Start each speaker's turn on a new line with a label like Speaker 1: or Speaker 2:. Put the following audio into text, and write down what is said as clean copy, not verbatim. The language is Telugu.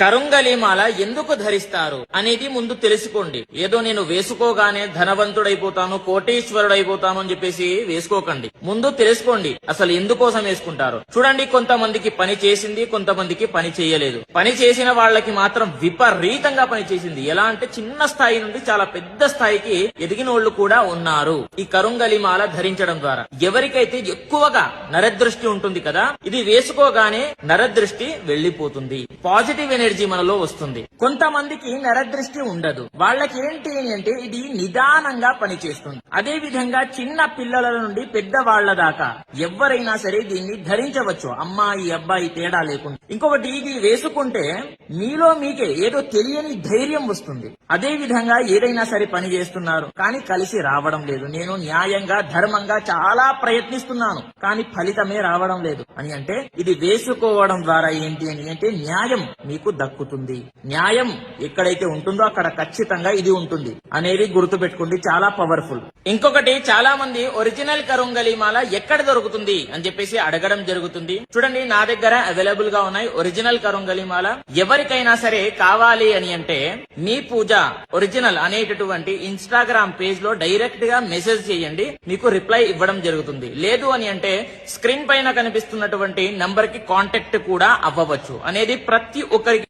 Speaker 1: కరుంగలి మాల ఎందుకు ధరిస్తారు అనేది ముందు తెలుసుకోండి. ఏదో నేను వేసుకోగానే ధనవంతుడైపోతాను, కోటీశ్వరుడైపోతాను అని చెప్పేసి వేసుకోకండి. ముందు తెలుసుకోండి అసలు ఎందుకోసం వేసుకుంటారు. చూడండి, కొంతమందికి పని చేసింది, కొంతమందికి పని చేయలేదు. పని చేసిన వాళ్ళకి మాత్రం విపరీతంగా పని చేసింది. ఎలా అంటే చిన్న స్థాయి నుండి చాలా పెద్ద స్థాయికి ఎదిగినోళ్లు కూడా ఉన్నారు ఈ కరుంగలి మాల ధరించడం ద్వారా. ఎవరికైతే ఎక్కువగా నరదృష్టి ఉంటుంది కదా, ఇది వేసుకోగానే నరదృష్టి వెళ్లిపోతుంది, పాజిటివ్ ఎనర్జీ మనలో వస్తుంది. కొంతమందికి నరదృష్టి ఉండదు. వాళ్ళకి ఏంటి అంటే ఇది నిదానంగా పనిచేస్తుంది. అదే విధంగా చిన్న పిల్లల నుండి పెద్ద వాళ్ల దాకా ఎవరైనా సరే దీన్ని ధరించవచ్చు, అమ్మాయి అబ్బాయి తేడా లేకుండా. ఇంకొకటి, ఇది వేసుకుంటే మీలో మీకే ఏదో తెలియని ధైర్యం వస్తుంది. అదే విధంగా ఏదైనా సరే పని చేస్తున్నారు కానీ కలిసి రావడం లేదు, నేను న్యాయంగా ధర్మంగా చాలా ప్రయత్నిస్తున్నాను కానీ ఫలితమే రావడం లేదు అని అంటే ఇది వేసుకోవడం ద్వారా ఏంటి అని అంటే న్యాయం మీకు దక్కుతుంది. న్యాయం ఎక్కడైతే ఉంటుందో అక్కడ ఖచ్చితంగా ఇది ఉంటుంది అనేది గుర్తు పెట్టుకోండి, చాలా పవర్ఫుల్. ఇంకొకటి, చాలా మంది ఒరిజినల్ కరుంగలి మాల ఎక్కడ దొరుకుతుంది అని చెప్పేసి అడగడం జరుగుతుంది. చూడండి, నా దగ్గర అవైలబుల్ గా ఉన్నాయి ఒరిజినల్ కరుంగలి మాల. ఎవరికైనా సరే కావాలి అని అంటే మీ పూజ ఒరిజినల్ అనేటటువంటి ఇన్స్టాగ్రామ్ పేజ్ లో డైరెక్ట్ గా మెసేజ్ చేయండి, మీకు రిప్లై ఇవ్వడం జరుగుతుంది. లేదు అని అంటే స్క్రీన్ పైన కనిపిస్తున్నటువంటి నంబర్ కి కాంటాక్ట్ కూడా అవ్వవచ్చు అనేది ప్రతి ఒక్కరికి